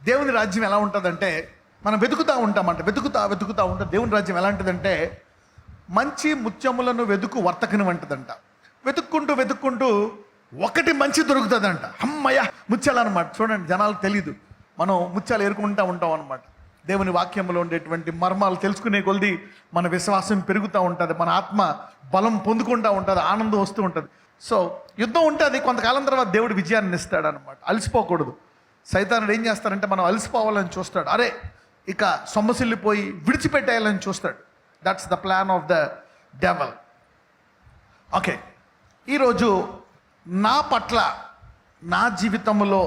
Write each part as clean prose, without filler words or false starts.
దేవుని రాజ్యం ఎలా ఉంటుందంటే, మనం వెతుకుతూ ఉంటామంట, వెతుకుతా ఉంటాం. దేవుని రాజ్యం ఎలా ఉంటుందంటే, మంచి ముత్యములను వెతుకు వర్తకను వంటదంట. వెతుక్కుంటూ ఒకటి మంచి దొరుకుతుందంట. అమ్మయ్య ముత్యాలు అనమాట. చూడండి, జనాలకు తెలీదు, మనం ముత్యాలు ఏరుకుంటూ ఉంటాం అనమాట. దేవుని వాక్యంలో ఉండేటువంటి మర్మాలు తెలుసుకునే కొలది మన విశ్వాసం పెరుగుతూ ఉంటుంది, మన ఆత్మ బలం పొందుకుంటూ ఉంటుంది, ఆనందం వస్తూ ఉంటుంది. సో యుద్ధం ఉంటుంది, కొంతకాలం తర్వాత దేవుడు విజయాన్ని ఇస్తాడు అనమాట. అలసిపోకూడదు. సైతానుడు ఏం చేస్తారంటే, మనం అలసిపోవాలని చూస్తాడు. అరే ఇక సొమ్మసిల్లిపోయి విడిచిపెట్టేయాలని చూస్తాడు. That's the plan of the devil. Okay, ఈరోజు నా పట్ల, నా జీవితంలో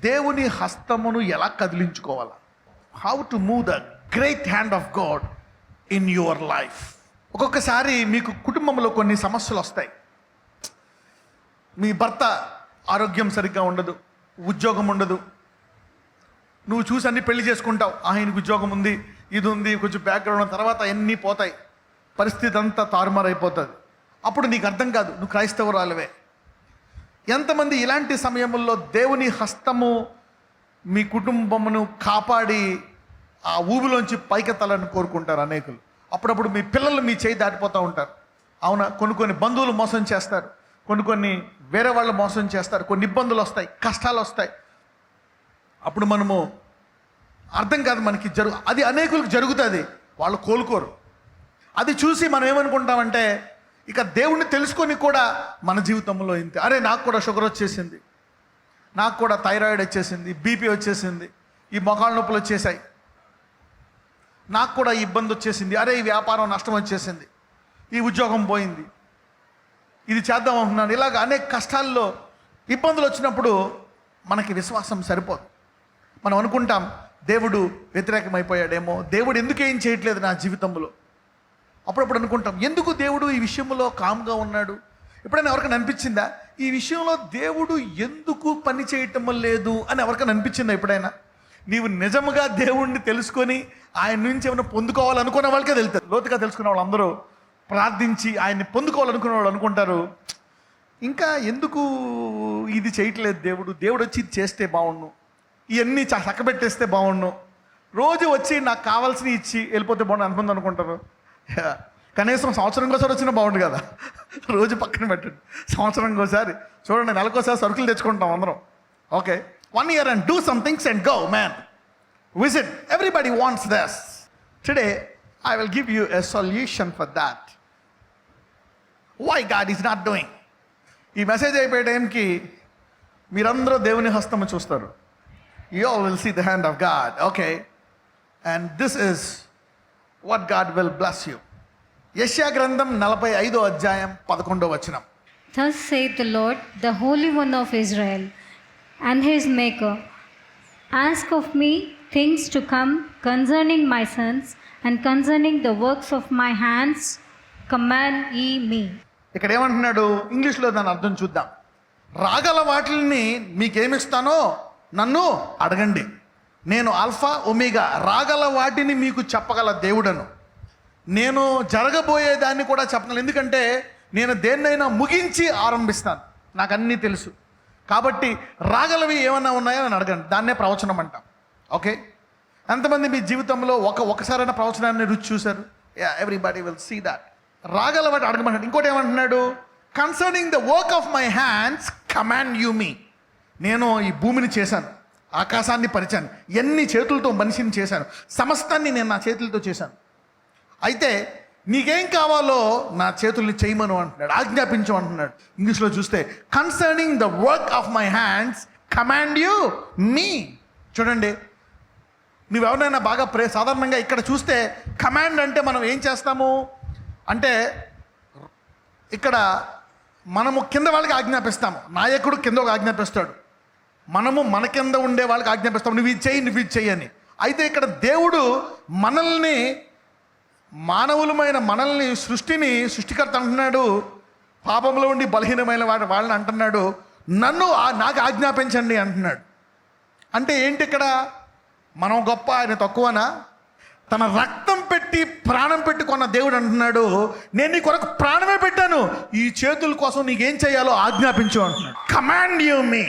దేవుని హస్తమును ఎలా కదిలించుకోవాలా, how to move the great hand of God in your life. ఒక్కొక్కసారి మీకు కుటుంబంలో కొన్ని సమస్యలు వస్తాయి. మీ భర్త ఆరోగ్యం సరిగ్గా ఉండదు, ఉద్యోగం ఉండదు, నువ్వు చూసి అన్ని పెళ్లి చేసుకుంటావు. ఆయనకు ఉద్యోగం ఉంది, ఇది ఉంది, కొంచెం బ్యాక్గ్రౌండ్, తర్వాత అన్నీ పోతాయి, పరిస్థితి అంతా తారుమారైపోతుంది. అప్పుడు నీకు అర్థం కాదు, నువ్వు క్రైస్తవురాలవే. ఎంతమంది ఇలాంటి సమయంలో దేవుని హస్తము మీ కుటుంబమును కాపాడి ఆ ఊబిలోంచి పైకెత్తాలని కోరుకుంటారు అనేకులు. అప్పుడప్పుడు మీ పిల్లలు మీ చేయి దాటిపోతూ ఉంటారు. అవునా, కొన్ని బంధువులు మోసం చేస్తారు, కొన్ని వేరే వాళ్ళు మోసం చేస్తారు, కొన్ని ఇబ్బందులు వస్తాయి, కష్టాలు వస్తాయి. అప్పుడు మనము అర్థం కాదు మనకి అది అనేకులకు జరుగుతుంది, వాళ్ళు కోలుకోరు. అది చూసి మనం ఏమనుకుంటామంటే, ఇక దేవుణ్ణి తెలుసుకొని కూడా మన జీవితంలో ఇంతే. అరే నాకు కూడా షుగర్ వచ్చేసింది, నాకు కూడా థైరాయిడ్ వచ్చేసింది, బీపీ వచ్చేసింది, ఈ మొఖాల నొప్పులు వచ్చేసాయి, నాకు కూడా ఈ ఇబ్బంది వచ్చేసింది, అరే ఈ వ్యాపారం నష్టం వచ్చేసింది, ఈ ఉద్యోగం పోయింది, ఇది చేద్దాం అనుకున్నాను. ఇలాగ అనేక కష్టాల్లో ఇబ్బందులు వచ్చినప్పుడు మనకి విశ్వాసం సరిపోదు. మనం అనుకుంటాం దేవుడు వ్యతిరేకమైపోయాడేమో, దేవుడు ఎందుకు ఏం చేయట్లేదు నా జీవితంలో. అప్పుడప్పుడు అనుకుంటాం, ఎందుకు దేవుడు ఈ విషయంలో కామ్గా ఉన్నాడు. ఎప్పుడైనా ఎవరికైనా అనిపించిందా, ఈ విషయంలో దేవుడు ఎందుకు పని చేయటం లేదు అని ఎవరికైనా అనిపించిందా ఎప్పుడైనా? నీవు నిజముగా దేవుణ్ణి తెలుసుకొని ఆయన నుంచి ఏమైనా పొందుకోవాలనుకున్న వాళ్ళకే తెలుస్తుంది. లోతుగా తెలుసుకున్న వాళ్ళందరూ ప్రార్థించి ఆయన్ని పొందుకోవాలనుకున్న వాళ్ళు అనుకుంటారు, ఇంకా ఎందుకు ఇది చేయట్లేదు దేవుడు వచ్చి ఇది చేస్తే బాగుండు, ఇవన్నీ చక్కబెట్టేస్తే బాగుండు, రోజు వచ్చి నాకు కావాల్సినవి ఇచ్చి వెళ్ళిపోతే బాగుండు అనుకుంది అనుకుంటారు. కనీసం సంవత్సరంకోసారి వచ్చినా బాగుండు కదా, రోజు పక్కన పెట్టండి, సంవత్సరంకోసారి చూడండి, నెలకోసారి సరుకులు తెచ్చుకుంటాం అందరం. Okay, 1 year and do some things and go, man. Visit. Everybody wants this. Today, I will give you a solution for that. Why God is not doing? ఈ మెసేజ్ అయిపోయే టైంకి మీరందరూ దేవుని హస్తము చూస్తారు. You all will see the hand of God. Okay, and this is what God will bless you. యెషయా గ్రంథం 45వ అధ్యాయం 11వ వచనం. Thus saith the Lord, the Holy One of Israel, and his Maker, ask of me things to come concerning my sons, and concerning the works of my hands, command ye me. ఇక్కడ ఏమంటున్నాడు, ఇంగ్లీష్లో దాని అర్థం చూద్దాం. రాగల వాటిని మీకేమిస్తానో నన్ను అడగండి, నేను ఆల్ఫా ఒమేగా, రాగల వాటిని మీకు చెప్పగల దేవుడను, నేను జరగబోయేదాన్ని కూడా చెప్పగలను. ఎందుకంటే నేను దేన్నైనా ముగించి ఆరంభిస్తాను, నాకు అన్నీ తెలుసు. కాబట్టి రాగలవి ఏమన్నా ఉన్నాయో అని అడగండి, దాన్నే ప్రవచనం అంటాం. ఓకే, ఎంతమంది మీ జీవితంలో ఒకసారైనా ప్రవచనాన్ని రుచి చూశారు? Everybody will see that. రాగల వాటి అడగమంటాడు. ఇంకోటి ఏమంటున్నాడు, concerning the work of my hands command you me. నేను ఈ భూమిని చేశాను, ఆకాశాన్ని పరిచాను, ఎన్ని చేతులతో మనిషిని చేశాను, సమస్తాన్ని నేను నా చేతులతో చేశాను. అయితే నీకేం కావాలో నా చేతుల్ని చేయమను అంటున్నాడు, ఆజ్ఞాపించు అంటున్నాడు. ఇంగ్లీష్లో చూస్తే concerning the work of my hands command you me. చూడండి, నువ్వెవరైనా బాగా సాధారణంగా ఇక్కడ చూస్తే కమాండ్ అంటే మనం ఏం చేస్తాము అంటే, ఇక్కడ మనము కింద వాళ్ళకి ఆజ్ఞాపిస్తాము, నాయకుడు కింద ఒక ఆజ్ఞాపిస్తాడు, మనము మన కింద ఉండే వాళ్ళకి ఆజ్ఞాపిస్తాము, నువ్వు ఇది చెయ్యి అని. అయితే ఇక్కడ దేవుడు మనల్ని, మానవులమైన మనల్ని, సృష్టికర్త అంటున్నాడు, పాపంలో ఉండి బలహీనమైన వాళ్ళని అంటున్నాడు, నన్ను నాకు ఆజ్ఞాపించండి అంటున్నాడు. అంటే ఏంటి ఇక్కడ, మనం గొప్ప ఆయన తక్కువనా? తన రక్తం పెట్టి ప్రాణం పెట్టి కొన్న దేవుడు అంటున్నాడు, నేను నీ కొరకు ప్రాణమే పెట్టాను, ఈ చేతుల కోసం నీకేం చేయాలో ఆజ్ఞాపించు అంటున్నాడు. Command you me,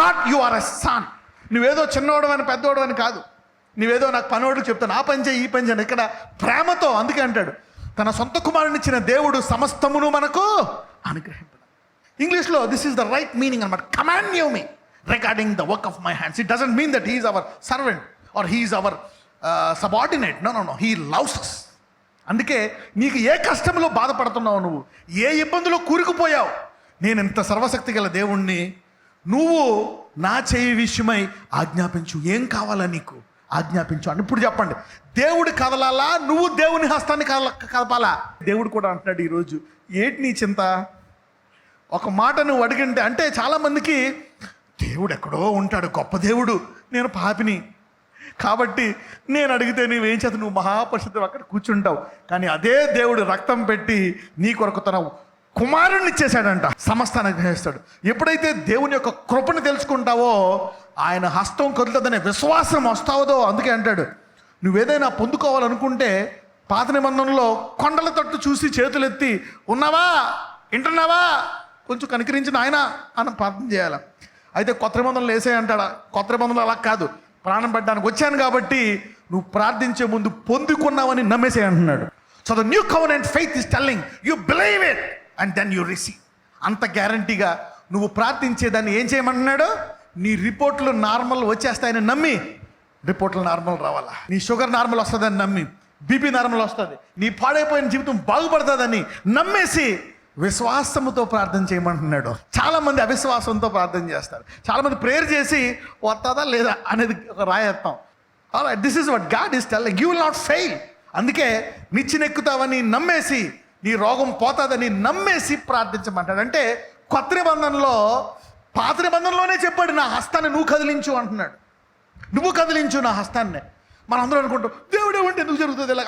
not you are a son. నువ్వేదో చిన్నవాడు అని పెద్దవాడు అని కాదు. నువ్వేదో నాకు పనివాడు చెప్తాను ఆ పని చేయి ఈ పని చేయను. ఇక్కడ ప్రేమతో, అందుకే అంటాడు తన సొంత కుమారుని ఇచ్చిన దేవుడు సమస్తమును మనకు అనుగ్రహింపడు. ఇంగ్లీష్లో this is the right meaning అనమాట. Command you me regarding the work of my hands. It doesn't mean that he is our servant or he is our subordinate. No, he loves us. అందుకే నీకు ఏ కష్టంలో బాధపడుతున్నావు, నువ్వు ఏ ఇబ్బందులో కూరుకుపోయావు, నేను ఇంత సర్వశక్తి గల దేవుణ్ణి, నువ్వు నా చేయి విషయమై ఆజ్ఞాపించు, ఏం కావాలా నీకు ఆజ్ఞాపించు అని. ఇప్పుడు చెప్పండి, దేవుడు కదలాలా, నువ్వు దేవుని హస్తాన్ని కదపాలా? దేవుడు కూడా అంటున్నాడు ఈరోజు, ఏంటి నీ చింత? ఒక మాట నువ్వు అడిగింటే, అంటే చాలామందికి దేవుడు ఎక్కడో ఉంటాడు, గొప్ప దేవుడు, నేను పాపిని కాబట్టి నేను అడిగితే నువ్వేం చేత, నువ్వు మహాపరిషత్తు అక్కడ కూర్చుంటావు. కానీ అదే దేవుడు రక్తం పెట్టి నీ కొరకు తన కుమారుణ్ణి ఇచ్చేశాడంట, సమస్తాన్ని గ్రహిస్తాడు. ఎప్పుడైతే దేవుని యొక్క కృపను తెలుసుకుంటావో ఆయన హస్తం కదులుతుందనే విశ్వాసం వస్తావదో. అందుకే అంటాడు, నువ్వేదైనా పొందుకోవాలనుకుంటే పాత నిబంధనలో కొండల తట్టు చూసి చేతులెత్తి, ఉన్నావా, వింటున్నావా, కొంచెం కనికరించిన ఆయన అని ప్రార్థన చేయాలి. అయితే కొత్త నిబంధనలు వేసే అంటాడా? కొత్త నిబంధనలు అలా కాదు, ప్రాణం పెట్టడానికి వచ్చాను కాబట్టి నువ్వు ప్రార్థించే ముందు పొందుకున్నావని నమ్మేసే అంటున్నాడు. So the new covenant faith is telling you believe it and then you receive. అంత గ్యారంటీగా నువ్వు ప్రార్థించేదాన్ని ఏం చేయమంటున్నాడు? నీ రిపోర్ట్లు నార్మల్ వచ్చేస్తాయని నమ్మి, రిపోర్ట్లు నార్మల్ రావాలా, నీ షుగర్ నార్మల్ వస్తుందని నమ్మి, బీపీ నార్మల్ వస్తుంది, నీ పాడైపోయిన జీవితం బాగుపడుతుందని నమ్మేసి విశ్వాసముతో ప్రార్థన చేయమంటున్నాడు. చాలామంది అవిశ్వాసంతో ప్రార్థన చేస్తారు. చాలామంది ప్రేయర్ చేసి వస్తుందా లేదా అనేది ఒక రాయేస్తాం. This is what God is telling, you will not fail. అందుకే నిచ్చినెక్కుతావని నమ్మేసి, నీ రోగం పోతుందని నమ్మేసి ప్రార్థించమంటాడు. అంటే కొత్త నిబంధనలో, పాత నిబంధనలోనే చెప్పాడు, నా హస్తాన్ని నువ్వు కదిలించు అంటున్నాడు. నువ్వు కదిలించు నా హస్తాన్ని. మనం అందరూ అనుకుంటాం దేవుడు ఏమంటే ఎందుకు జరుగుతుంది ఇలా.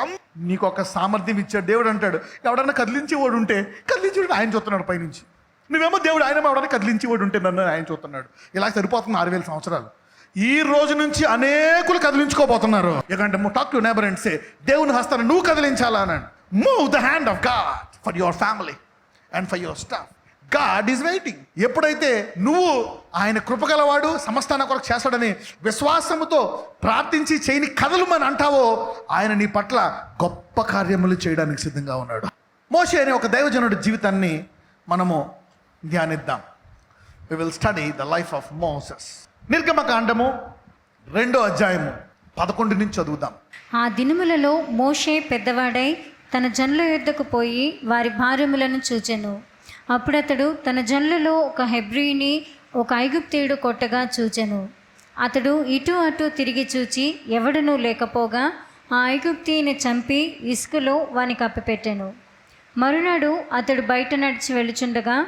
నీకు ఒక సామర్థ్యం ఇచ్చాడు దేవుడు. అంటాడు ఎవడన్నా కదిలించేవాడు ఉంటే కదిలించేవాడు ఆయన చూస్తున్నాడు పైనుంచి. నువ్వేమో దేవుడు ఆయన ఎవడన్నా కదిలించేవాడు ఉంటే నన్ను ఆయన చూస్తున్నాడు. ఇలా సరిపోతుంది 6000 సంవత్సరాలు. ఈ రోజు నుంచి అనేకులు కదిలించుకోబోతున్నారు. ఎందుకంటే talk to neighbour and say, దేవుని హస్తాన్ని నువ్వు కదిలించాలా అన్నాడు. Move the hand of God for your family and for your staff. God is waiting. ఎప్పుడైతే నువ్వు ఆయన కృపగలవాడు, సమస్తాన కొరకు చేస్తాడని విశ్వాసముతో ప్రార్థించి చేయని కదలుమని అంటావో, ఆయన నీ పట్ల గొప్ప కార్యములు చేయడానికి సిద్ధంగా ఉన్నాడు. మోషే అనే ఒక దైవజనుడి జీవితాన్ని మనము ధ్యానిద్దాం. We will study the life of Moses. నిర్గమకాండము 2వ అధ్యాయము 11 నుంచి చదువుదాం. ఆ దినములలో మోషే పెద్దవాడై తన జనుల యొద్దకు పోయి వారి భార్యములను చూచెను. అప్పుడతడు తన జనులలో ఒక హెబ్రీని ఒక ఐగుప్తీయుడు కొట్టగా చూచెను. అతడు ఇటు అటు తిరిగి చూచి ఎవడునూ లేకపోగా ఆ ఐగుప్తీయుని చంపి ఇసుకలో వాని కప్పిపెట్టెను. మరునాడు అతడు బయట నడిచి వెళ్ళుచుండగా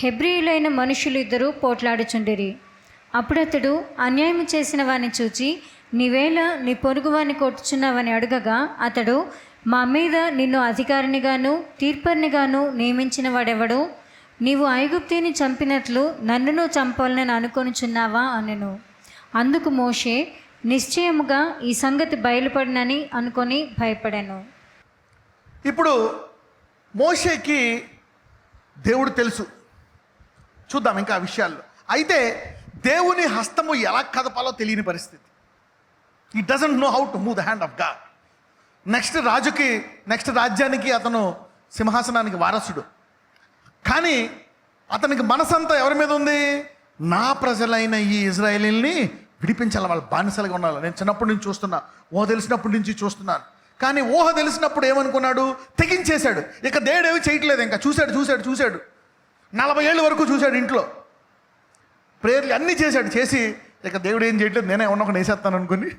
హెబ్రీయులైన మనుషులు ఇద్దరు పోట్లాడుచుండిరి. అప్పుడతడు అన్యాయం చేసిన వాని చూచి, నీవేళ నీ పొరుగువాని కొట్టుచున్నావని అడగగా అతడు, మా మీద నిన్ను అధికారినిగాను తీర్పరినిగాను నియమించిన వాడెవడు? నీవు ఐగుప్తీని చంపినట్లు నన్నును చంపాలని అనుకొనుచున్నావా అనెను. అందుకు మోషే, నిశ్చయముగా ఈ సంగతి బయలుపడినని అనుకొని భయపడాను. ఇప్పుడు మోషేకి దేవుడు తెలుసు. చూద్దాం ఇంకా ఆ విషయాల్లో. అయితే దేవుని హస్తము ఎలా కదపాలో తెలియని పరిస్థితి. He doesn't know how to move the hand of God. Next రాజ్యానికి అతను సింహాసనానికి వారసుడు. కానీ అతనికి మనసంతా ఎవరి మీద ఉంది? నా ప్రజలైన ఈ ఇజ్రాయేలీల్ని విడిపించాలి, వాళ్ళు బానిసలుగా ఉండాలి. నేను చిన్నప్పటి నుంచి చూస్తున్నా, ఊహ తెలిసినప్పటి నుంచి చూస్తున్నాను. కానీ ఊహ తెలిసినప్పుడు ఏమనుకున్నాడు? తెగించేశాడు. ఇక దేవుడు ఏమి చేయట్లేదు. ఇంకా చూశాడు 40 ఏళ్ళ వరకు చూశాడు. ఇంట్లో ప్రేయర్లు అన్నీ చేసి ఇక దేవుడు ఏం చేయట్లేదు, నేనే ఉన్న వేసేస్తాను అనుకుని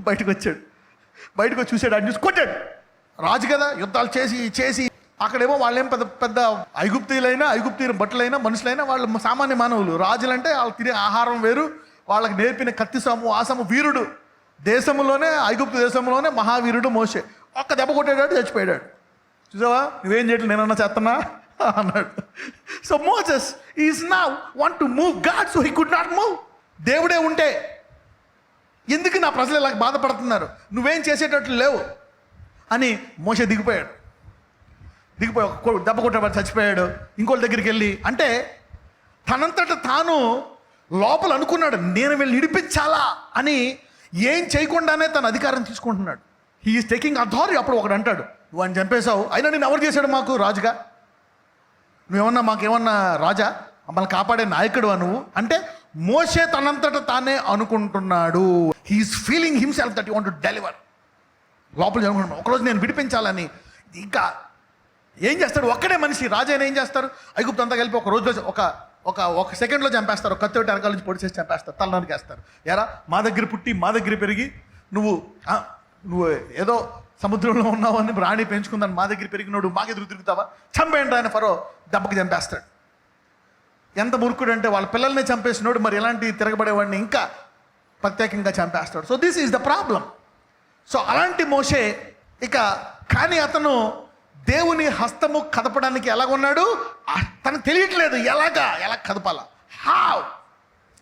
బయటకు వచ్చాడు. బయటకు వచ్చి చూశాడు, అడ్డు కొట్టాడు. రాజు కదా, యుద్ధాలు చేసి అక్కడేమో వాళ్ళేం పెద్ద ఐగుప్తీయుల బట్టలైనా మనుషులైనా వాళ్ళు సామాన్య మానవులు. రాజులంటే వాళ్ళు తినే ఆహారం వేరు, వాళ్ళకి నేర్పిన కత్తిసాము ఆసాము వీరుడు. ఐగుప్తు దేశంలోనే మహావీరుడు మోషే. ఒక్క దెబ్బ కొట్టాడు, చచ్చిపోయాడు. చూసావా, నువ్వేం చేయట్లేదు, నేనన్నా చేస్తున్నా అన్నాడు. So Moses is now want to move God, so he could not move. దేవుడే ఉంటే ఎందుకు నా ప్రజలు ఇలా బాధపడుతున్నారు, నువ్వేం చేసేటట్లు లేవు అని మోషే దిగిపోయి ఒక దెబ్బ కొట్టబడి చచ్చిపోయాడు. ఇంకోళ్ళ దగ్గరికి వెళ్ళి, అంటే తనంతట తాను లోపల అనుకున్నాడు, నేను వీళ్ళు విడిపించాలా అని. ఏం చేయకుండానే తన అధికారం తీసుకుంటున్నాడు. He is taking authority. అప్పుడు ఒకడు అంటాడు, నువ్వు ఆయన చంపేశావు, అయినా నేను ఎవరు చేశాడు మాకు రాజుగా? నువ్వేమన్నా మాకేమన్నా రాజా, మమ్మల్ని కాపాడే నాయకుడు నువ్వు అంటే మోషే తనంతట తానే అనుకుంటున్నాడు. He is feeling himself that you want to deliver. లోపల అనుకుంటున్నాడు ఒకరోజు నేను విడిపించాలని. ఇంకా ఏం చేస్తాడు? ఒక్కడే మనిషి రాజు అయినా ఏం చేస్తారు? ఐగుప్తు అంతా కలిపి ఒక రోజులో ఒక సెకండ్లో చంపేస్తారు. ఒక కత్తి వెనకాల నుంచి పొడి చేసి చంపేస్తారు, తలనానికి వేస్తారు. ఎరా మా దగ్గర పుట్టి మా దగ్గర పెరిగి నువ్వు ఏదో సముద్రంలో ఉన్నావు అని రాణి పెంచుకుందని మా దగ్గర పెరిగినోడు మాకెదురు తిరుగుతావా? చంపేయండి ఆయన. ఫరో దెబ్బకి చంపేస్తాడు. ఎంత మురుకుడు అంటే వాళ్ళ పిల్లల్ని చంపేసినోడు మరి ఎలాంటి తిరగబడేవాడిని ఇంకా ప్రత్యేకంగా చంపేస్తాడు. So this is the problem. So అలాంటి మోషే కానీ అతను దేవుని హస్తము కదపడానికి ఎలాగున్నాడు? తనకు తెలియట్లేదు ఎలా కదపాలా. హావ్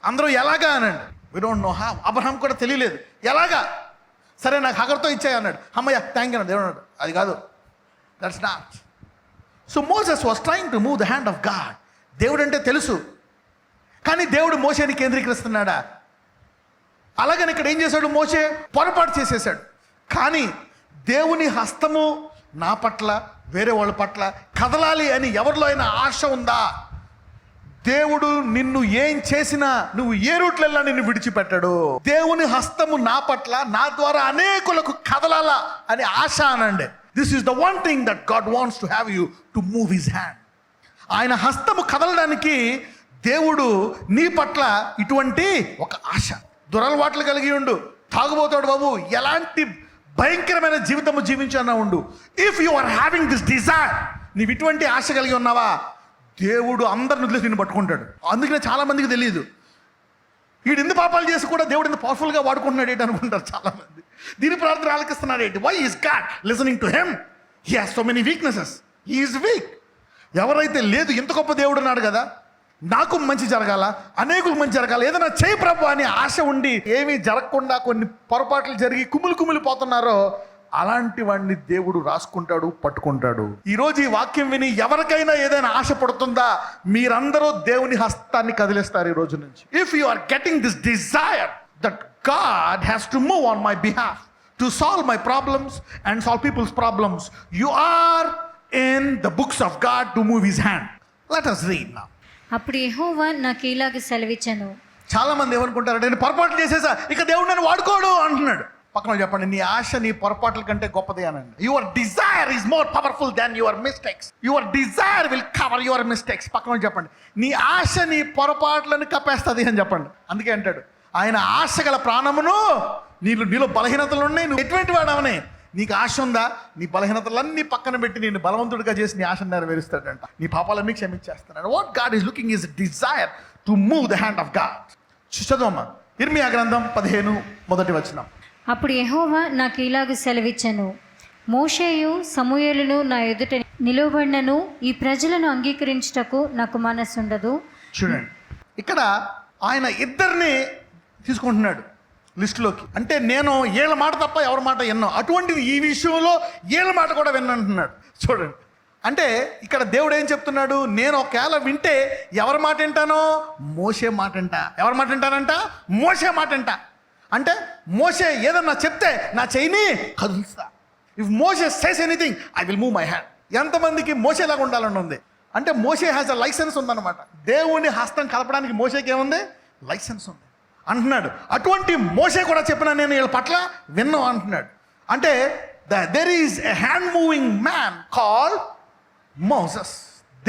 అందరూ ఎలాగా అనండి, we don't know have. Abraham కూడా తెలియలేదు ఎలాగా. సరే నాకు హగర్తో ఇచ్చాయి అన్నాడు. అమ్మయ్య థ్యాంక్ యూ దేవుడు అన్నాడు. అది కాదు, that's not. So Moses was trying to move the hand of God. దేవుడు అంటే తెలుసు, కానీ దేవుడు మోషేని కేంద్రీకరిస్తున్నాడా? అలాగని ఇక్కడ ఏం చేశాడు? మోషే పొరపాటు చేసేసాడు. కానీ దేవుని హస్తము నా పట్ల వేరే వాళ్ళ పట్ల కదలాలి అని ఎవరిలో అయినా ఆశ ఉందా? దేవుడు నిన్ను ఏం చేసినా నువ్వు ఏ రూట్లో వెళ్ళినా నిన్ను విడిచిపెట్టాడు. దేవుని హస్తము నా పట్ల నా ద్వారా అనేకులకు కదలాలా అని ఆశ అనండి. This is the one thing that God wants to have you to move his hand. ఆయన హస్తము కదలడానికి దేవుడు నీ పట్ల ఇటువంటి ఒక ఆశ. దురలవాట్లు కలిగి ఉండు, తాగుబోతాడు బాబు, ఎలాంటి భయంకరమైన జీవితము జీవించన్నా ఉండు. If you are having this desire, నీవు ఇటువంటి ఆశ కలిగి ఉన్నావా, దేవుడు అందరిని వదిలేసి నిన్ను పట్టుకుంటాడు. అందుకనే చాలా మందికి తెలియదు, వీడు ఎన్ని పాపాలు చేసి కూడా దేవుడు ఎంత పవర్ఫుల్గా వాడుకుంటున్నాడు ఏంటి అనుకుంటారు చాలామంది. దీని ప్రార్థన ఆలకిస్తున్నాడు ఏంటి? Why is God listening to him? He has so many weaknesses. He is weak. ఎవరైతే లేదు ఇంత గొప్ప దేవుడు ఉన్నాడు కదా, నాకు మంచి జరగాల, అనేకులు మంచి జరగాల, ఏదైనా చేయి ప్రభు అని ఆశ ఉండి ఏమీ జరగకుండా కొన్ని పొరపాట్లు జరిగి కుమిలిపోతున్నారో అలాంటి వాడిని దేవుడు రాసుకుంటాడు, పట్టుకుంటాడు. ఈరోజు ఈ వాక్యం విని ఎవరికైనా ఏదైనా ఆశ పడుతుందా? మీరందరూ దేవుని హస్తాన్ని కదిలిస్తారు ఈ రోజు నుంచి. If you are getting this desire that God has to move on my behalf to solve my problems and solve people's problems, you are in the books of God to move his hand. Let us read now. అప్పుడు యెహోవా నాకు ఇలాగ సెలవిచ్చెను. చాలా మంది ఏమనుకుంటారు, నేను పొరపాట్లు చేసేసా ఇక దేవుడు నన్ను వాడుకోడు అంటున్నాడు. పక్కన చెప్పండి, నీ ఆశ నీ పొరపాట్ల కంటే గొప్పది అనండి. Your desire is more powerful than your mistakes. Your desire will cover your mistakes. పక్కన చెప్పండి, నీ ఆశ నీ పొరపాట్లను కప్పేస్తుంది అని చెప్పండి. అందుకే అంటాడు, ఆయన ఆశ గల ప్రాణమును నీలో బలహీనతలు ఉన్నాయి, నువ్వు ఎటువంటి వాడవని. నీకు ఆశ ఉందా? నీ బలహీనతలన్నీ పక్కన పెట్టి నేను బలవంతుడిగా చేసి నీ ఆశను నెరవేరుస్తాడంట. నీ పాపాలన్నీ క్షమించేస్తున్నాడు. What God is looking is desire to move the hand of God. చదవమ్మా ఇర్మియా గ్రంథం 15:1. అప్పుడు యెహోవా నాకు ఇలాగ సెలవిచ్చెను, మోషేయు సమూయేలును నా ఎదుట నిలువబడినను ఈ ప్రజలను అంగీకరించుటకు నాకు మనస్సుండదు. చూడండి, ఇక్కడ ఆయన ఇద్దరిని తీసుకుంటున్నాడు లిస్టులోకి. అంటే నేను ఏళ్ళ మాట తప్ప ఎవరి మాట విన్నాను, అటువంటిది ఈ విషయంలో ఏళ్ళ మాట కూడా విన్నంటున్నాడు. చూడండి, అంటే ఇక్కడ దేవుడు ఏం చెప్తున్నాడు? నేను ఒకవేళ వింటే ఎవరి మాట వింటానో? మోషే మాట వింటా. ఎవరి మాట వింటానంట? మోషే మాట వింటా. అంటే మోషే ఏదన్నా చెప్తే నా చెయ్యిని కదులుస్తా. If Moshe says anything I will move my hand. ఎంతమందికి మోషేలాగా ఉండాలని ఉంది? అంటే మోషే హ్యాస్ అ లైసెన్స్ ఉందన్నమాట. దేవుని హస్తం కలపడానికి మోషేకి ఏముంది? లైసెన్స్ ఉంది అంటున్నాడు. అటువంటి మోషే కూడా చెప్పిన నేను వీళ్ళ పట్ల విన్నాం అంటున్నాడు. అంటే there is a hand moving man call Moses.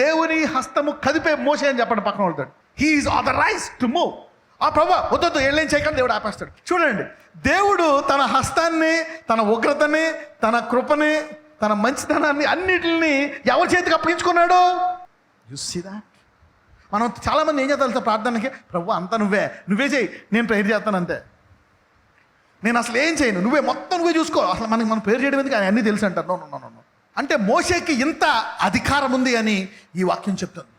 దేవుని హస్తము కదిపే మోషే అని చెప్పండి పక్కన వెళ్తాడు. He is authorised to move. ఆ ప్రభా వద్దు ఏళ్ళేం చేయకుండా దేవుడు ఆపేస్తాడు. చూడండి, దేవుడు తన హస్తాన్ని, తన ఉగ్రతని, తన కృపని, తన మంచితనాన్ని అన్నిటిని ఎవరి చేతికి అప్పగించుకున్నాడు? You see that? మనం చాలామంది ఏం చేద్దాం ప్రార్థనకి, ప్రభు అంతా నువ్వే చేయి, నేను ప్రేయర్ చేస్తాను అంతే, నేను అసలు ఏం చేయను, మొత్తం నువ్వే చూసుకో, అసలు మనం ప్రేయర్ చేయడం ఎందుకు, అన్నీ తెలుసు అంటారు. నో. అంటే మోషేకి ఇంత అధికారం ఉంది అని ఈ వాక్యం చెప్తుంది.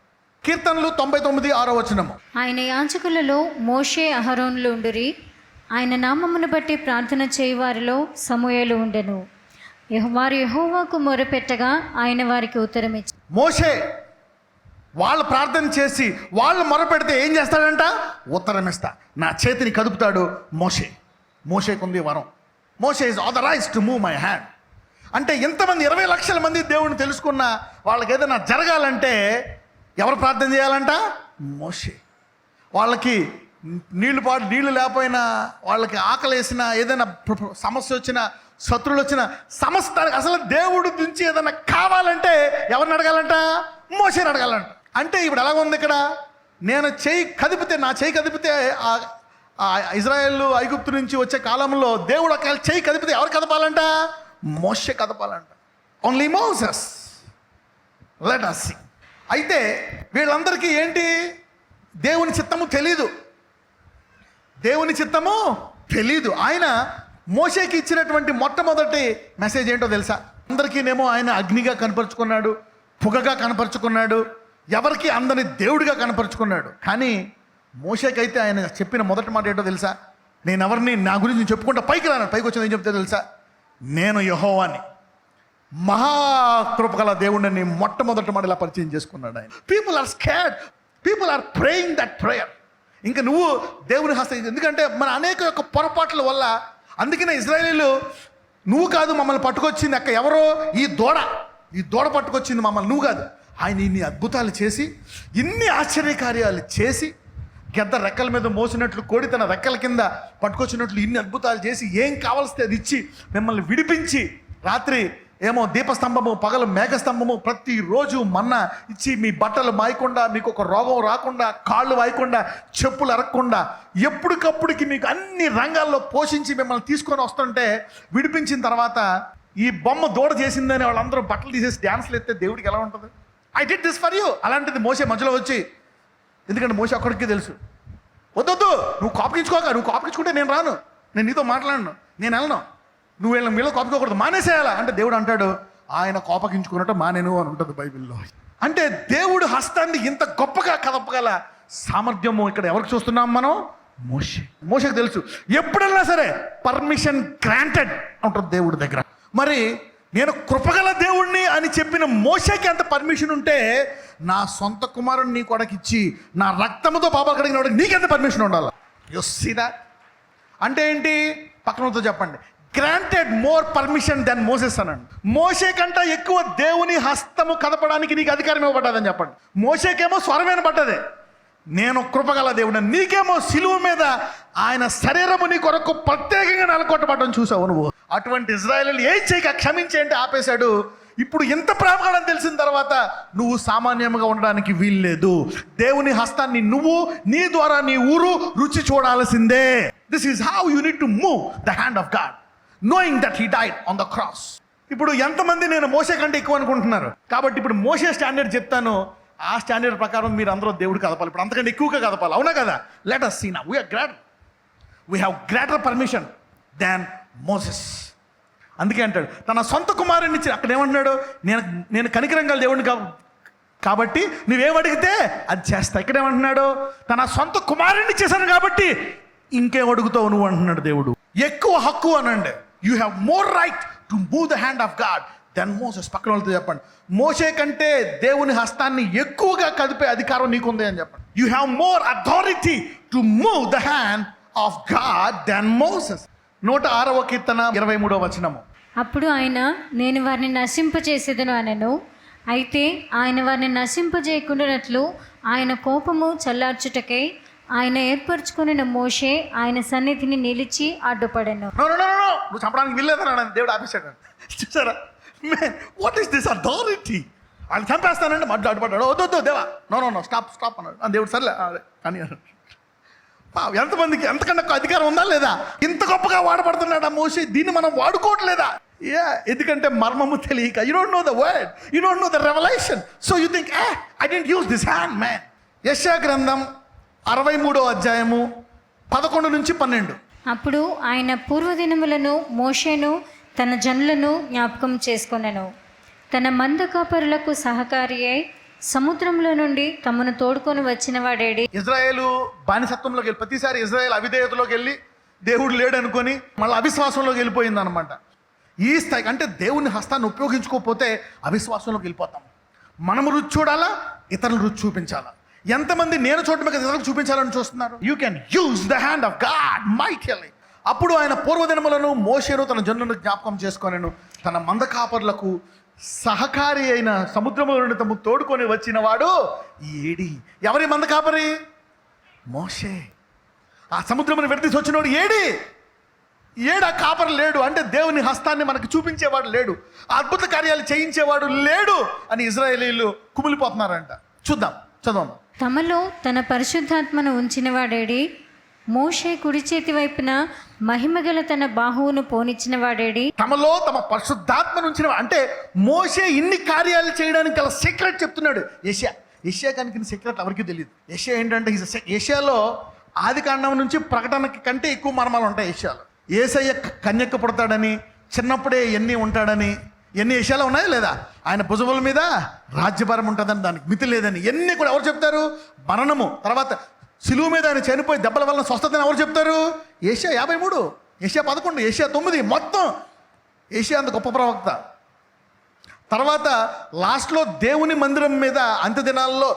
కీర్తనలు 99:6. ఆయన యాజకులలో మోషే అహరోనులు ఉండురి, ఆయన నామమును బట్టి ప్రార్థన చేయువారిలో సమూయేలు ఉండెను. వారు యెహోవాకు మొరపెట్టగా ఆయన వారికి ఉత్తరమిచ్చారు. మోషే వాళ్ళు ప్రార్థన చేసి వాళ్ళు మొరపెడితే ఏం చేస్తాడంట? ఉత్తరం ఇస్తా. నా చేతిని కదుపుతాడు మోషేకుంది వరం. Moshe is authorised to move my hand. అంటే ఇంతమంది 20 లక్షల మంది దేవుడిని తెలుసుకున్న వాళ్ళకి ఏదైనా జరగాలంటే ఎవరు ప్రార్థన చేయాలంట? మోషే. వాళ్ళకి నీళ్లు లేకపోయినా, వాళ్ళకి ఆకలి వేసినా, ఏదైనా సమస్య వచ్చినా, శత్రువులు వచ్చిన సమస్తానికి అసలు దేవుడి నుంచి ఏదైనా కావాలంటే ఎవరిని అడగాలంట? మోషేని అడగాలంట. అంటే ఇప్పుడు ఎలాగ ఉంది ఇక్కడ? నేను నా చేయి కదిపితే ఇజ్రాయేల్ ఐగుప్తు నుంచి వచ్చే కాలంలో దేవుడు ఒక చేయి కదిపితే ఎవరు కదపాలంట? మోషే కదపాలంట. Only Moses. Let us see. అయితే వీళ్ళందరికీ ఏంటి? దేవుని చిత్తము తెలీదు. ఆయన మోషేకి ఇచ్చినటువంటి మొట్టమొదటి మెసేజ్ ఏంటో తెలుసా? అందరికీనేమో ఆయన అగ్నిగా కనపరుచుకున్నాడు, పొగగా కనపరుచుకున్నాడు, ఎవరికి అందని దేవుడిగా కనపరుచుకున్నాడు. కానీ మోషేకైతే ఆయన చెప్పిన మొదటి మాట ఏంటో తెలుసా? నేను ఎవరిని నా గురించి చెప్పుకుంటా పైకి వచ్చింది ఏం చెప్తే తెలుసా? నేను యెహోవాని, మహాకృపగల దేవుడిని మొట్టమొదటి మాట ఇలా పరిచయం చేసుకున్నాడు ఆయన. People are scared, people are praying that prayer. ఇంకా నువ్వు దేవుని హస్తం, ఎందుకంటే మన అనేక యొక్క పొరపాట్ల వల్ల, అందుకనే ఇజ్రాయేలీలు నువ్వు కాదు మమ్మల్ని పట్టుకొచ్చింది అక్క, ఎవరో ఈ దూడ పట్టుకొచ్చింది మమ్మల్ని, నువ్వు కాదు. ఆయన ఇన్ని అద్భుతాలు చేసి, ఇన్ని ఆశ్చర్యకార్యాలు చేసి, గద్ద రెక్కల మీద మోసినట్లు, కోడి తన రెక్కల కింద పట్టుకొచ్చినట్లు ఇన్ని అద్భుతాలు చేసి, ఏం కావాల్స్తే అది ఇచ్చి మిమ్మల్ని విడిపించి, రాత్రి ఏమో దీపస్తంభము, పగలు మేఘస్తంభము, ప్రతిరోజు మన్నా ఇచ్చి, మీ బట్టలు మాయకుండా, మీకు ఒక రోగం రాకుండా, కాళ్ళు వాయకుండా, చెప్పులు అరగకుండా, ఎప్పటికప్పుడుకి మీకు అన్ని రంగాల్లో పోషించి మిమ్మల్ని తీసుకొని వస్తుంటే, విడిపించిన తర్వాత ఈ బొమ్మ దూడ చేసిందని వాళ్ళందరూ బట్టలు తీసేసి డ్యాన్స్లు ఎత్తే దేవుడికి ఎలా ఉంటుంది? I did this for you. అలాంటిది మోషే మధ్యలో వచ్చి, ఎందుకంటే మోషే అక్కడికి తెలుసు, వద్దొద్దు నువ్వు కోపగించుకుంటే నేను రాను, నేను నీతో మాట్లాడను, నేను వెళ్ళను, నువ్వు వీళ్ళ కోపకోకూడదు, మానేసేయాలా అంటే దేవుడు అంటాడు ఆయన కోపగించుకున్నట్టు మానేను అని ఉంటుంది బైబిల్లో. అంటే దేవుడు హస్తాన్ని ఇంత గొప్పగా కదపగల సామర్థ్యము ఇక్కడ ఎవరికి చూస్తున్నాం మనం? మోషేకి తెలుసు. ఎప్పుడైనా సరే పర్మిషన్ గ్రాంటెడ్ ఉంటుంది దేవుడి దగ్గర. మరి నేను కృపగల దేవుణ్ణి అని చెప్పిన మోషేకి అంత పర్మిషన్ ఉంటే, నా సొంత కుమారుని నీ కొడకిచ్చి నా రక్తముతో పాపాలు కడిగిన వాడికి నీకెంత పర్మిషన్ ఉండాలి? You see that? అంటే ఏంటి? పక్కనతో చెప్పండి. Granted more permission then Moses అనండి. మోషే కంటే ఎక్కువ దేవుని హస్తము కదపడానికి నీకు అధికారం ఇవ్వబడ్డదని చెప్పండి. మోషేకేమో స్వరమైన పడ్డదే, నేను కృపగల దేవుడు. నీకేమో సిలువ మీద ఆయన శరీరము నీ కొరకు ప్రత్యేకంగా నెలకొట్టబడ్డం చూసావు నువ్వు. అటువంటి ఇజ్రాయేలీలు ఏం చేయక క్షమించేంటే ఆపేశాడు. ఇప్పుడు ఇంత ప్రేమగా తెలిసిన తర్వాత నువ్వు సామాన్యంగా ఉండడానికి వీల్లేదు. దేవుని హస్తాన్ని నువ్వు, నీ ద్వారా నీ ఊరు రుచి చూడాల్సిందే. This is how you need to move the hand of God, knowing that he died on the cross. ఇప్పుడు ఎంతమంది నేను మోషే కంటే ఎక్కువ అనుకుంటున్నారు? కాబట్టి ఇప్పుడు మోషే స్టాండర్డ్ చెప్తాను, ఆ స్టాండర్డ్ ప్రకారం మీరు అందరూ దేవుడు కదపాలి. ఇప్పుడు అంతకంటే ఎక్కువగా కదపాలి, అవునా కదా? Let us see now. We have greater permission than Moses. అందుకే అంటాడు తన సొంత కుమారుని ఇచ్చి, అక్కడ ఏమంటున్నాడు? నేను కనికరంగా దేవుడిని కాబట్టి నువ్వేమడిగితే అది చేస్తా. ఇక్కడ ఏమంటున్నాడు? తన సొంత కుమారుని చేశాను కాబట్టి ఇంకేం అడుగుతావు నువ్వు అంటున్నాడు దేవుడు. ఎక్కువ హక్కు అనండి. You have more right to move the hand of God then Moses. పక్కన వాళ్ళతో చెప్పండి, మోషే కంటే దేవుని హస్తాన్ని ఎక్కువగా కదిపే అధికారం నీకుంది అని చెప్పండి. You have more authority to move the hand of God then Moses. 106వ కీర్తన 23వ వచనము. అప్పుడు ఆయన, నేను వారిని నశింపచేసేదను అనెను. అయితే ఆయన వారిని నశింపజేయకుండానట్లు ఆయన కోపము చల్లార్చుటకై ఆయన ఏర్పరచుకున్న మోషే ఆయన సన్నిధిని నిలిచి అడ్డుపడెను. నువ్వు చంపడానికి వీల్లేదన్నా దేవుడు ఆపేశాడు. చూసారా? What is this authority? ఆయన చంపేస్తానంటే మధ్య అడ్డుపడ్డాడు. వద్దు దేవా, నో స్టాప్ అన్నాడు దేవుడు. సర్లే కానీ ఎంతమందికి ఎంతకన్నా అధికారం ఉందా లేదా? ఇంత గొప్పగా వాడబడుతున్నాడు ఆ మోషే. దీన్ని మనం వాడుకోవట్లేదా? ఎందుకంటే మర్మము తెలియక. You don't know the word, you don't know the revolution, so you think I don't use this hand man. యెషయా గ్రంథం 63వ అధ్యాయము 11 నుంచి 12. అప్పుడు ఆయన పూర్వదినములను మోషేను తన జనులను జ్ఞాపకం చేసుకొనెను. తన మంద కాపరులకు సహకారి అయి సముద్రంలో నుండి తమను తోడుకొని వచ్చిన వాడేడి. ఇజ్రాయేలు బానిసత్వంలోకి వెళ్ళి, ప్రతిసారి ఇజ్రాయేల్ అవిధేయతలోకి వెళ్ళి దేవుడు లేడు అనుకొని మళ్ళీ అవిశ్వాసంలోకి వెళ్ళిపోయింది అనమాట. ఈ స్థాయికి అంటే దేవుని హస్తాన్ని ఉపయోగించుకోకపోతే అవిశ్వాసంలోకి వెళ్ళిపోతాం. మనము రుచి చూడాలా, ఇతరులు రుచి చూపించాలా? ఎంతమంది నేను చూడటమే కదా ఇతరులకు చూపించాలని చూస్తున్నారు? You can use the hand of God mightily. అప్పుడు ఆయన పూర్వదినములను మోషేను తన జనులను జ్ఞాపకం చేసుకొనెను. తన మంద కాపర్లకు సహకారి అయిన సముద్రములో నుండి తమ తోడుకొని వచ్చిన వాడు ఏడి. ఎవరి మంద కాపరి? మోషే. ఆ సముద్రమును విడదీసి వచ్చినవాడు ఏడా కాపరి లేడు. అంటే దేవుని హస్తాన్ని మనకు చూపించేవాడు లేడు, అద్భుత కార్యాలు చేయించేవాడు లేడు అని ఇశ్రాయేలీయులు కుమిలిపోతున్నారంట. చూద్దాం, చదవం. తమలో తన పరిశుద్ధాత్మను ఉంచినవాడేడి, మోషే కుడి చేతి వైపున మహిమగల తన బాహువును పోనిచ్చిన వాడేడి. తమలో తమ పరిశుద్ధాత్మను ఉంచిన, అంటే మోషే ఇన్ని కార్యాలు చేయడానికి గల సీక్రెట్ చెప్తున్నాడు యెషయా కనుక సీక్రెట్ ఎవరికి తెలియదు. యెషయా ఏంటంటే యెషయాలో ఆది కాండం నుంచి ప్రకటనకి కంటే ఎక్కువ మర్మాలు ఉంటాయి యెషయాలో. యేసయ్య కన్యక పుడతాడని, చిన్నప్పుడే ఎన్ని ఉంటాడని, ఎన్ని యెషయాలో ఉన్నాయా లేదా? ఆయన భుజముల మీద రాజ్యభారం ఉంటుందని, దానికి మితి లేదని, ఎన్ని కూడా ఎవరు చెప్తారు? మరణము తర్వాత సిలువ మీద ఆయన చనిపోయి దెబ్బల వలన స్వస్థతని ఎవరు చెప్తారు? యెషయా 53, యెషయా 11, యెషయా 9, మొత్తం యెషయా అంత గొప్ప ప్రవక్త. తర్వాత లాస్ట్లో దేవుని మందిరం మీద అంత్య దినాల్లో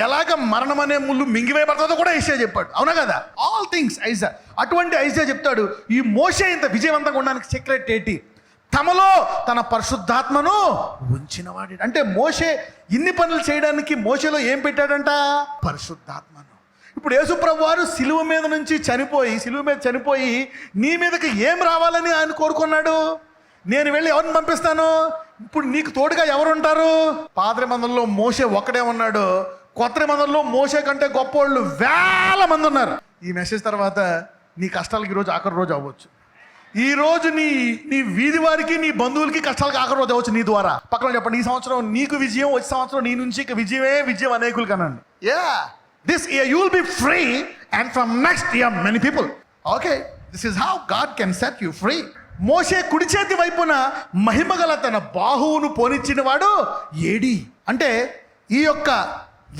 ఎలాగ మరణం అనే ముళ్ళు మింగివేయబడుతుందో కూడా యెషయా చెప్పాడు, అవునా కదా? All things Aiza. అటువంటి ఐజా చెప్తాడు ఈ మోషే ఇంత విజయవంతంగా ఉండడానికి సీక్రెట్ ఏంటి? తమలో తన పరిశుద్ధాత్మను ఉంచినవాడు. అంటే మోషే ఇన్ని పనులు చేయడానికి మోషేలో ఏం పెట్టాడంట? పరిశుద్ధాత్మను. ఇప్పుడు యేసుప్రభు వారు సిలువ మీద చనిపోయి నీ మీదకి ఏం రావాలని ఆయన కోరుకున్నాడు? నేను వెళ్ళి ఎవరిని పంపిస్తాను? ఇప్పుడు నీకు తోడుగా ఎవరు ఉంటారు? పాత నిబంధనలో మోషే ఒక్కడే ఉన్నాడు, కొత్త నిబంధనలో మోషే కంటే గొప్పోళ్ళు వేల మంది ఉన్నారు. ఈ మెసేజ్ తర్వాత నీ కష్టాలకి ఈరోజు ఆఖరి రోజు అవ్వచ్చు. ఈ రోజు నీ వీధి వారికి, నీ బంధువులకి కష్టాలకి ఆఖరి రోజు అవ్వచ్చు నీ ద్వారా. పక్కన చెప్పండి, ఈ సంవత్సరం నీకు విజయం, వచ్చే సంవత్సరం నీ నుంచి ఇక విజయం అనేకులు కనండి. This year you will be free, and from next year many people. Okay, this is how God can set you free. మోషే కుడి చేతి వైపున మహిమగల తన బాహువును పోనిచ్చిన వాడు ఏడి. అంటే ఈ యొక్క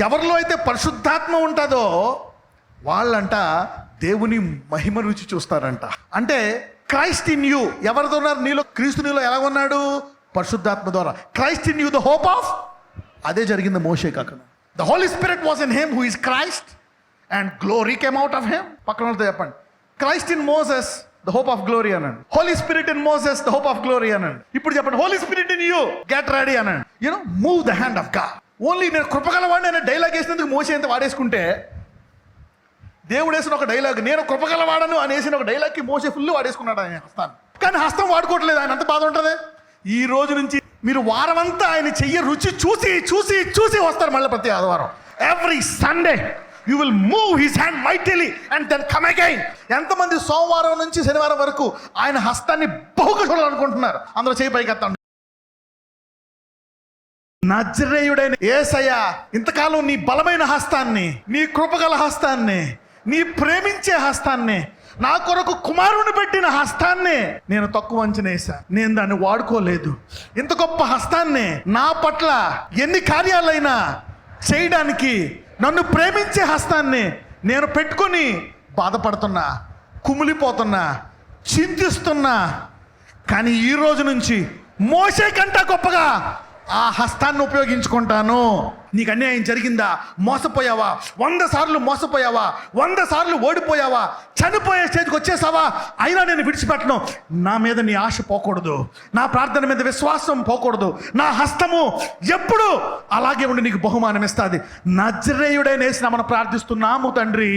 ఎవరిలో అయితే పరిశుద్ధాత్మ ఉంటుందో వాళ్ళంట దేవుని మహిమ రుచి చూస్తారంట. అంటే క్రైస్ట్ ఇన్ యూ, ఎవరితో ఉన్నారు? నీలో, క్రీస్తు నీలో ఎలా ఉన్నాడు? పరిశుద్ధాత్మ ద్వారా. Christ in you the hope of, అదే జరిగింది మోషే కాక. The Holy Spirit was in him who is Christ, and glory came out of him. పక్కన వాళ్ళతో చెప్పండి, Christ in Moses, the hope of glory అనండి. Holy Spirit in Moses, the hope of glory అనండి. ఇప్పుడు చెప్పండి, Holy Spirit in you, get ready అనండి. Move the hand of God. Only నేను కృపగలవాడిని అనే డైలాగ్ వేసినందుకు మోషే ఎంత వాడేసుకుంటే, దేవుడు వేసిన ఒక డైలాగ్, నేను కృపగలవాడను అని వేసిన ఒక డైలాగ్కి మోషే ఫుల్ వాడేసుకున్నాడు ఆయన హస్తాన్ని. కానీ హస్తం వాడుకోవట్లేదు, ఆయన అంత బాధ ఉంటుంది. ఈ రోజు నుంచి మీరు వారమంతా ఆయన చెయ్యి రుచి చూసి వస్తారు. మళ్ళీ ప్రతి ఆదివారం, every Sunday you will move his hand mightily and then come again. ఎంతమంది సోమవారం నుంచి శనివారం వరకు ఆయన హస్తాన్ని బహుగా చూడాలనుకుంటున్నారు? అందరూ చేయి పైకెత్తండి. నజరేయుడైన యేసయ్య ఇంతకాలం నీ బలమైన హస్తాన్ని, నీ కృపగల హస్తాన్ని, నీ ప్రేమించే హస్తాన్ని, నా కొరకు కుమారుని పెట్టిన హస్తాన్ని నేను తక్కువ అంచనా వేశాను. నేను దాన్ని వాడుకోలేదు. ఇంత గొప్ప హస్తాన్ని నా పట్ల ఎన్ని కార్యాలైనా చేయడానికి నన్ను ప్రేమించే హస్తాన్ని నేను పెట్టుకొని బాధపడుతున్నా, కుమిలిపోతున్నా, చింతిస్తున్నా. కానీ ఈ రోజు నుంచి మోషే కంటే గొప్పగా ఆ హస్తాన్ని ఉపయోగించుకుంటాను. నీకు అన్యాయం జరిగిందా? మోసపోయావా? 100 సార్లు మోసపోయావా? 100 సార్లు ఓడిపోయావా? చనిపోయే స్టేజ్కి వచ్చేసావా? అయినా నేను విడిచిపెట్టను. నా మీద నీ ఆశ పోకూడదు, నా ప్రార్థన మీద విశ్వాసం పోకూడదు. నా హస్తము ఎప్పుడు అలాగే ఉండి నీకు బహుమానం ఇస్తుంది. నజరేయుడైన యేసు నామమున ప్రార్థిస్తున్నాము తండ్రి.